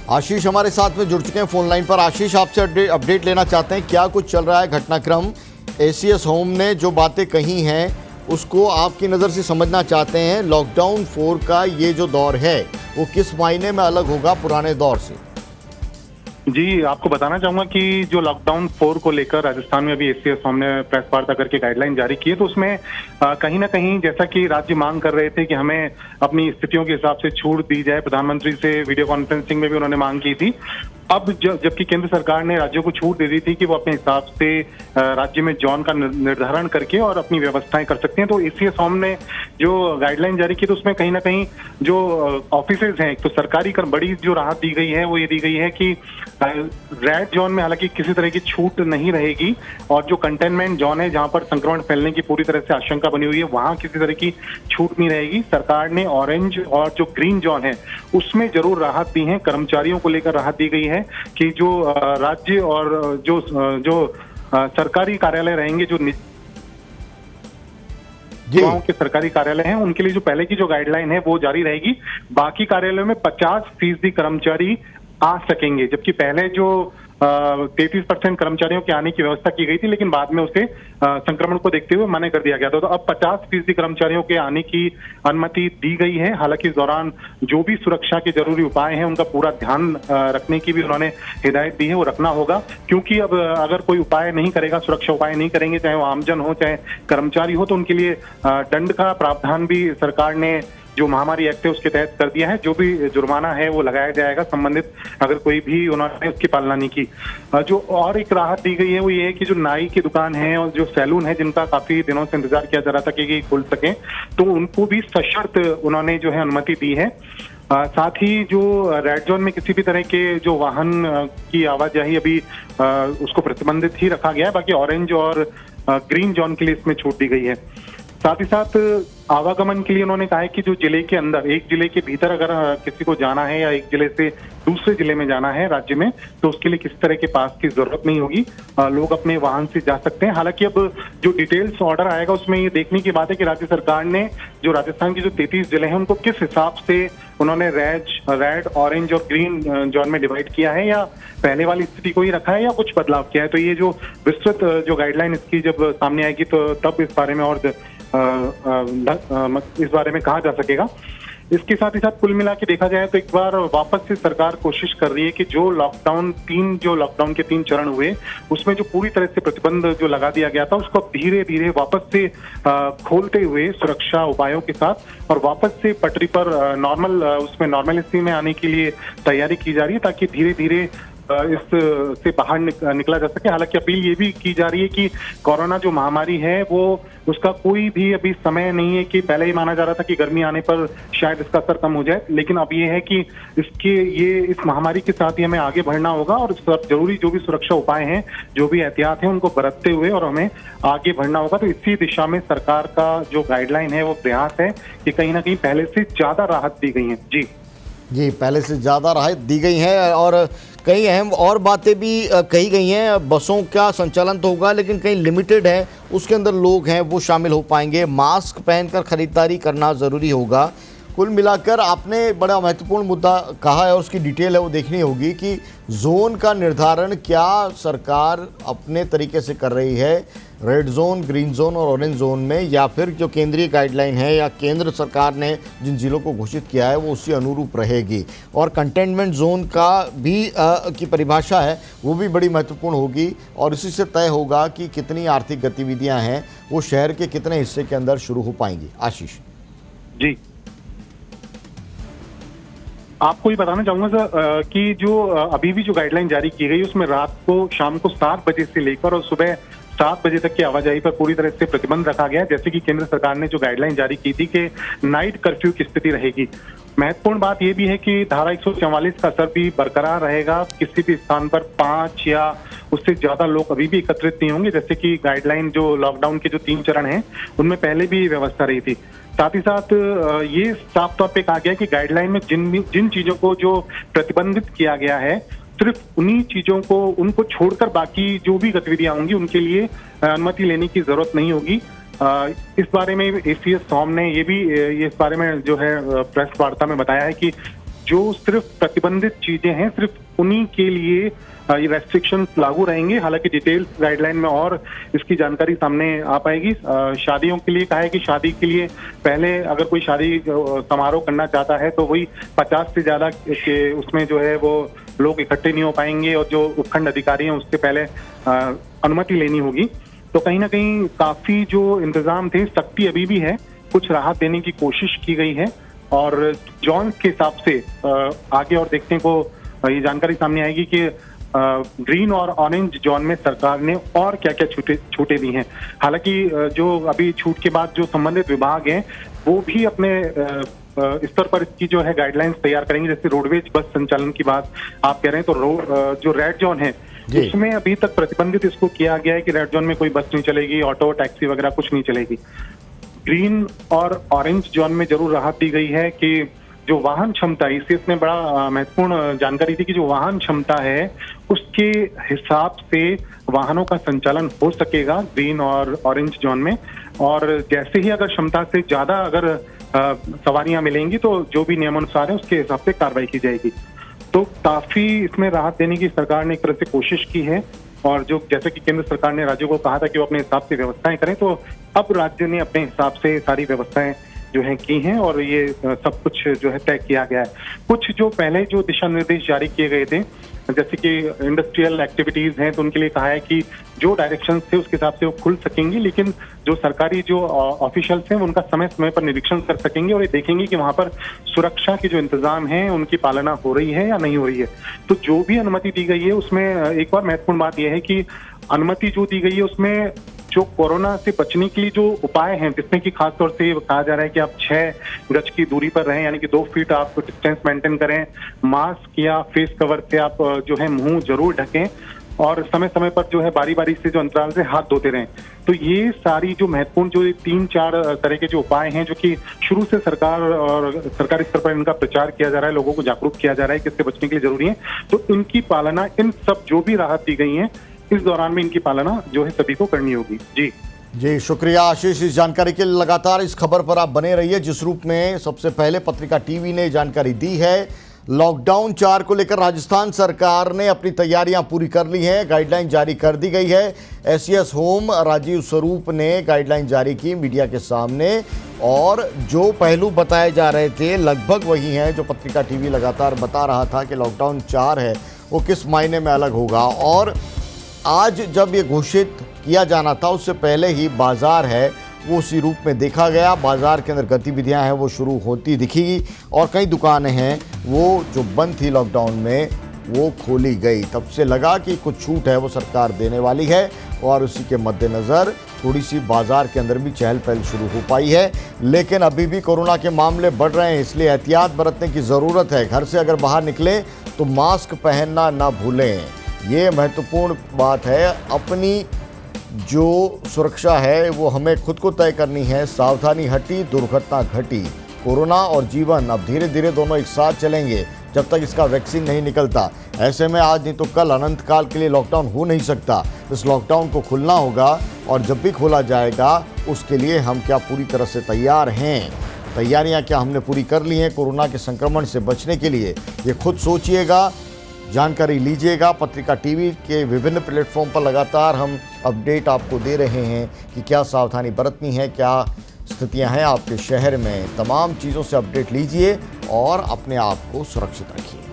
आशीष हमारे साथ में जुड़ चुके हैं फोन लाइन पर। आशीष, आपसे अपडेट लेना चाहते हैं, क्या कुछ चल रहा है घटनाक्रम? एसीएस होम ने जो बातें कही हैं उसको आपकी नज़र से समझना चाहते हैं। लॉकडाउन 4 का ये जो दौर है वो किस मायने में अलग होगा पुराने दौर से? जी, आपको बताना चाहूंगा कि जो लॉकडाउन 4 को लेकर राजस्थान में अभी एसीएस होम ने प्रेस वार्ता करके गाइडलाइन जारी की है, तो उसमें कहीं ना कहीं जैसा कि राज्य मांग कर रहे थे कि हमें अपनी स्थितियों के हिसाब से छूट दी जाए, प्रधानमंत्री से वीडियो कॉन्फ्रेंसिंग में भी उन्होंने मांग की थी। अब जबकि केंद्र सरकार ने राज्यों को छूट दे दी थी कि वो अपने हिसाब से राज्य में जोन का निर्धारण करके और अपनी व्यवस्थाएं कर सकते हैं, तो एसीएस होम ने जो गाइडलाइन जारी की तो उसमें कहीं ना कहीं जो ऑफिसेज हैं, तो सरकारी कर बड़ी जो राहत दी गई है वो ये दी गई है कि रेड जोन में हालांकि किसी तरह की छूट नहीं रहेगी, और जो कंटेनमेंट जोन है जहां पर संक्रमण फैलने की पूरी तरह से आशंका बनी हुई है वहां किसी तरह की छूट नहीं रहेगी। सरकार ने ऑरेंज और जो ग्रीन जोन है उसमें जरूर राहत दी है, कर्मचारियों को लेकर राहत दी गई है कि जो राज्य और जो सरकारी कार्यालय रहेंगे, जो गांव के सरकारी कार्यालय हैं, उनके लिए जो पहले की जो गाइडलाइन है वो जारी रहेगी। बाकी कार्यालयों में 50% कर्मचारी आ सकेंगे, जबकि पहले जो 33% कर्मचारियों के आने की व्यवस्था की गई थी, लेकिन बाद में उसे संक्रमण को देखते हुए मना कर दिया गया था। तो अब 50% कर्मचारियों के आने की अनुमति दी गई है। हालांकि इस दौरान जो भी सुरक्षा के जरूरी उपाय हैं उनका पूरा ध्यान रखने की भी उन्होंने हिदायत दी है, वो रखना होगा, क्योंकि अब अगर कोई उपाय नहीं करेगा, सुरक्षा उपाय नहीं करेंगे, चाहे वो आमजन हो चाहे कर्मचारी हो, तो उनके लिए दंड का प्रावधान भी सरकार ने जो महामारी एक्ट है उसके तहत कर दिया है। जो भी जुर्माना है वो लगाया जाएगा संबंधित अगर कोई भी उन्होंने उसकी पालना नहीं की। जो और एक राहत दी गई है वो ये है कि जो नाई की दुकान है और जो सैलून है जिनका काफी दिनों से इंतजार किया जा रहा था कि खुल सके, तो उनको भी सशर्त उन्होंने जो है अनुमति दी है। साथ ही जो रेड जोन में किसी भी तरह के जो वाहन की आवाजाही अभी उसको प्रतिबंधित ही रखा गया है, बाकी ऑरेंज और ग्रीन जोन के लिए इसमें छूट दी गई है। साथ ही साथ आवागमन के लिए उन्होंने कहा है कि जो जिले के अंदर, एक जिले के भीतर अगर किसी को जाना है या एक जिले से दूसरे जिले में जाना है राज्य में, तो उसके लिए किसी तरह के पास की जरूरत नहीं होगी, लोग अपने वाहन से जा सकते हैं। हालांकि अब जो डिटेल्स ऑर्डर आएगा उसमें ये देखने की बात है कि राज्य सरकार ने जो राजस्थान के जो 33 जिले हैं उनको किस हिसाब से उन्होंने रेड, ऑरेंज और ग्रीन जोन में डिवाइड किया है, या पहले वाली स्थिति को ही रखा है या कुछ बदलाव किया है। तो ये जो विस्तृत जो गाइडलाइन इसकी जब सामने आएगी तो तब इस बारे में और इस बारे में कहा जा सकेगा। इसके साथ ही साथ कुल मिला के देखा जाए तो एक बार वापस से सरकार कोशिश कर रही है कि जो लॉकडाउन के 3 चरण हुए उसमें जो पूरी तरह से प्रतिबंध जो लगा दिया गया था उसको धीरे धीरे वापस से खोलते हुए सुरक्षा उपायों के साथ और वापस से पटरी पर नॉर्मलिटी में आने के लिए तैयारी की जा रही है, ताकि धीरे धीरे इस से बाहर निकला जा सके। हालांकि अपील ये भी की जा रही है कि कोरोना जो महामारी है वो उसका कोई भी अभी समय नहीं है कि पहले ही माना जा रहा था कि गर्मी आने पर शायद इसका असर कम हो जाए, लेकिन अब ये है कि इस महामारी के साथ ही हमें आगे बढ़ना होगा और जरूरी जो भी सुरक्षा उपाय हैं, जो भी एहतियात हैं उनको बरतते हुए और हमें आगे बढ़ना होगा। तो इसी दिशा में सरकार का जो गाइडलाइन है वो प्रयास है कि कहीं ना कहीं पहले से ज्यादा राहत दी गई है। जी, पहले से ज़्यादा राहत दी गई है और कई अहम और बातें भी कही गई हैं। बसों का संचालन तो होगा लेकिन कहीं लिमिटेड है, उसके अंदर लोग हैं वो शामिल हो पाएंगे। मास्क पहनकर ख़रीदारी करना ज़रूरी होगा। कुल मिलाकर आपने बड़ा महत्वपूर्ण मुद्दा कहा है और उसकी डिटेल है वो देखनी होगी कि जोन का निर्धारण क्या सरकार अपने तरीके से कर रही है, रेड जोन, ग्रीन जोन और ऑरेंज जोन में, या फिर जो केंद्रीय गाइडलाइन है या केंद्र सरकार ने जिन जिलों को घोषित किया है वो उसी अनुरूप रहेगी। और कंटेनमेंट जोन का भी की परिभाषा है वो भी बड़ी महत्वपूर्ण होगी और इसी से तय होगा कि कितनी आर्थिक गतिविधियां हैं वो शहर के कितने हिस्से के अंदर शुरू हो पाएंगी। आशीष जी, आपको ये बताना चाहूंगा सर कि जो अभी भी जो गाइडलाइन जारी की गई उसमें रात को शाम को 7 बजे से लेकर और सुबह 7 बजे तक की आवाजाही पर पूरी तरह से प्रतिबंध रखा गया है। जैसे कि केंद्र सरकार ने जो गाइडलाइन जारी की थी कि नाइट कर्फ्यू की स्थिति रहेगी। महत्वपूर्ण बात यह भी है कि धारा 144 का असर भी बरकरार रहेगा। किसी भी स्थान पर 5 या उससे ज्यादा लोग अभी भी एकत्रित नहीं होंगे, जैसे कि गाइडलाइन जो लॉकडाउन के जो 3 चरण हैं उनमें पहले भी व्यवस्था रही थी। साथ ही साथ ये साफ तौर पे कहा गया कि गाइडलाइन में जिन चीजों को जो प्रतिबंधित किया गया है सिर्फ उन्हीं चीजों को उनको छोड़कर बाकी जो भी गतिविधियां होंगी उनके लिए अनुमति लेने की जरूरत नहीं होगी। इस बारे में एसीएस होम ने ये भी इस बारे में जो है प्रेस वार्ता में बताया है कि जो सिर्फ प्रतिबंधित चीजें हैं सिर्फ उन्हीं के लिए ये रेस्ट्रिक्शंस लागू रहेंगे। हालांकि डिटेल्स गाइडलाइन में और इसकी जानकारी सामने आ पाएगी। शादियों के लिए कहा है कि शादी के लिए पहले अगर कोई शादी समारोह करना चाहता है तो वही 50 से ज्यादा के उसमें जो है वो लोग इकट्ठे नहीं हो पाएंगे और जो उपखंड अधिकारी हैं उससे पहले अनुमति लेनी होगी। तो कहीं ना कहीं काफी जो इंतजाम थे, सख्ती अभी भी है, कुछ राहत देने की कोशिश की गई है और जोन के हिसाब से आगे और देखने को ये जानकारी सामने आएगी कि ग्रीन और ऑरेंज जोन में सरकार ने और क्या क्या छूटें दी हैं। हालांकि जो अभी छूट के बाद जो संबंधित विभाग हैं वो भी अपने स्तर पर इसकी जो है गाइडलाइंस तैयार करेंगे। जैसे रोडवेज बस संचालन की बात आप कह रहे हैं तो जो रेड जोन है उसमें अभी तक प्रतिबंधित इसको किया गया है कि रेड जोन में कोई बस नहीं चलेगी, ऑटो टैक्सी वगैरह कुछ नहीं चलेगी। ग्रीन और ऑरेंज जोन में जरूर राहत दी गई है कि जो वाहन क्षमता, इसमें बड़ा महत्वपूर्ण जानकारी थी कि जो वाहन क्षमता है उसके हिसाब से वाहनों का संचालन हो सकेगा ग्रीन और ऑरेंज जोन में। और जैसे ही अगर क्षमता से ज्यादा अगर सवारियां मिलेंगी तो जो भी नियमानुसार है उसके हिसाब से कार्रवाई की जाएगी। तो काफी इसमें राहत देने की सरकार ने एक तरह से कोशिश की है। और जो जैसे कि केंद्र सरकार ने राज्यों को कहा था कि वो अपने हिसाब से व्यवस्थाएं करें, तो अब राज्य ने अपने हिसाब से सारी व्यवस्थाएं जो है की हैं और ये सब कुछ जो है तय किया गया है। कुछ जो पहले जो दिशा निर्देश जारी किए गए थे, जैसे कि इंडस्ट्रियल एक्टिविटीज हैं, तो उनके लिए कहा है कि जो डायरेक्शंस थे उसके हिसाब से वो खुल सकेंगी, लेकिन जो सरकारी जो ऑफिशियल्स हैं वो उनका समय समय पर निरीक्षण कर सकेंगे और ये देखेंगे कि वहां पर सुरक्षा के जो इंतजाम हैं उनकी पालना हो रही है या नहीं हो रही है। तो जो भी अनुमति दी गई है उसमें एक और महत्वपूर्ण बात यह है कि अनुमति जो दी गई है उसमें जो कोरोना से बचने के लिए जो उपाय हैं, जिसमें कि खासतौर से कहा जा रहा है कि आप 6 गज की दूरी पर रहें, यानी कि 2 फीट आप डिस्टेंस मेंटेन करें, मास्क या फेस कवर से आप जो है मुंह जरूर ढकें और समय समय पर जो है बारी बारी से जो अंतराल से हाथ धोते रहें। तो ये सारी जो महत्वपूर्ण जो 3-4 तरह के जो उपाय हैं जो कि शुरू से सरकार और सरकारी स्तर पर इनका प्रचार किया जा रहा है, लोगों को जागरूक किया जा रहा है कि इससे बचने के लिए जरूरी है, तो इनकी पालना, इन सब जो भी राहत दी गई है इस दौरान में इनकी पालना जो है सभी को करनी होगी। जी शुक्रिया आशीष, इस जानकारी के लिए। लगातार इस खबर पर आप बने रहिए। जिस रूप में सबसे पहले पत्रिका टीवी ने जानकारी दी है, लॉकडाउन 4 को लेकर राजस्थान सरकार ने अपनी तैयारियां पूरी कर ली हैं, गाइडलाइन जारी कर दी गई है। एससीएस होम राजीव स्वरूप ने गाइडलाइन जारी की मीडिया के सामने और जो पहलू बताए जा रहे थे लगभग वही हैं जो पत्रिका टीवी लगातार बता रहा था कि लॉकडाउन 4 है वो किस मायने में अलग होगा। और आज जब ये घोषित किया जाना था उससे पहले ही बाजार है वो उसी रूप में देखा गया। बाजार के अंदर गतिविधियां हैं वो शुरू होती दिखी और कई दुकानें हैं वो जो बंद थी लॉकडाउन में वो खोली गई। तब से लगा कि कुछ छूट है वो सरकार देने वाली है और उसी के मद्देनज़र थोड़ी सी बाजार के अंदर भी चहल पहल शुरू हो पाई है। लेकिन अभी भी कोरोना के मामले बढ़ रहे हैं, इसलिए एहतियात बरतने की ज़रूरत है। घर से अगर बाहर निकलें तो मास्क पहनना ना भूलें, ये महत्वपूर्ण बात है। अपनी जो सुरक्षा है वो हमें खुद को तय करनी है। सावधानी हटी, दुर्घटना घटी। कोरोना और जीवन अब धीरे धीरे दोनों एक साथ चलेंगे जब तक इसका वैक्सीन नहीं निकलता। ऐसे में आज नहीं तो कल अनंत काल के लिए लॉकडाउन हो नहीं सकता। इस लॉकडाउन को खुलना होगा और जब भी खोला जाएगा उसके लिए हम क्या पूरी तरह से तैयार हैं, तैयारियां क्या हमने पूरी कर ली हैं कोरोना के संक्रमण से बचने के लिए, ये खुद सोचिएगा, जानकारी लीजिएगा। पत्रिका टीवी के विभिन्न प्लेटफॉर्म पर लगातार हम अपडेट आपको दे रहे हैं कि क्या सावधानी बरतनी है, क्या स्थितियां हैं आपके शहर में। तमाम चीज़ों से अपडेट लीजिए और अपने आप को सुरक्षित रखिए।